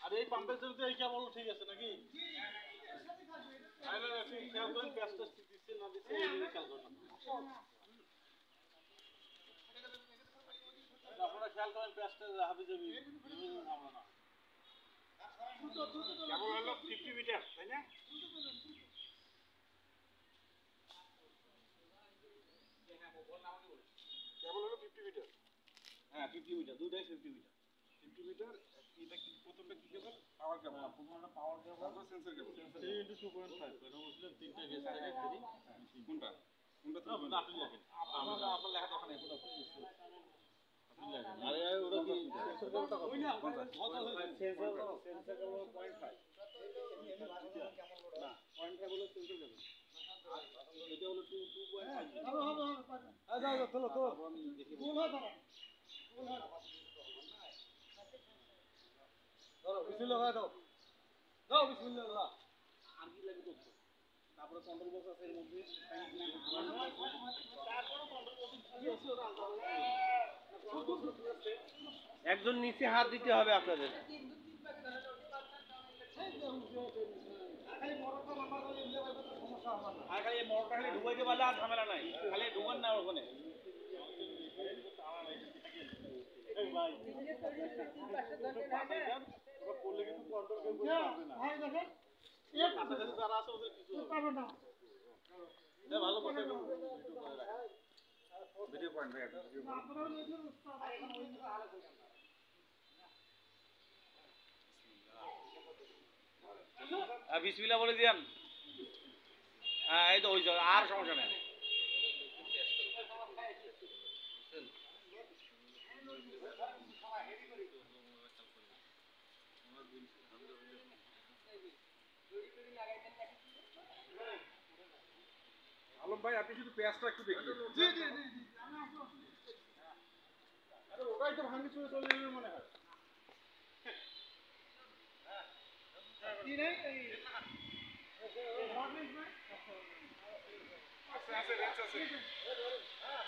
আর এই পাম্পের জন্য এই কেবল ঠিক আছে নাকি? আরে আপনি খেয়াল করেন প্যাচটা দিচ্ছে না দিচ্ছে এই খেয়াল করেন আপনারা খেয়াল করেন প্যাচটা হাবি যাবি আমরা না কেবল হলো 50 মিটার তাই না? কেবল হলো 50 মিটার। হ্যাঁ 50 মিটার দুইটাই 50 মিটার। 50 মিটার এটা কি প্রথমটা কি কেবল পাওয়ার কেবল প্রথমটা পাওয়ার কেবল তারপর সেন্সর কেবল 3 * 2.5 এটা বলছিলেন তিনটা গেজ থাকে কোনটা কোনটা আপনি লেখেন আপনার লেখা দরকার নেই কোনটা আপনি লেখেন আরে ওটা কি সেন্সর কেবলটা কত সেন্সর কেবল 0.5 না 0.5 হলো সেন্সর কেবল এটা হলো 2.5 হবে যাও চলো তো ভুল হয় ধরো বিসমিল্লাহ লাগাই দাও দাও বিসমিল্লাহ আর কি লাগে তো তারপরে কন্ট্রোল বক্স আছে এর মধ্যে তারপরে কন্ট্রোল বক্স কি আছে ওটা একজন নিচে হাত দিতে হবে আপনাদের আর খালি মোটরটা খালি ঢুকাইতে পারলে আর ঝামেলা নাই খালি ঢুকান না ওখানে ভাই করলে কিন্তু কন্ট্রোল কেউ করতে পারবে না ভাই দেখেন এর কাছে যারা আছে ওদের কিছু পারবে না এটা ভালো করে একটু করে রাখেন ভিডিও পয়েন্ট ভাই বিসমিল্লাহ বলে দিয়ান হ্যাঁ এই তো হইছে আর সমস্যা নাই আলম ভাই আপনি শুধু পেঁয়াজটা একটু দেখুন জি জি জি আমি আসবো আরে ওটাই তো ভাঙি চলে চলে যাবে মনে হয় কি নাই এই আছে আছে রেঞ্জ আছে হ্যাঁ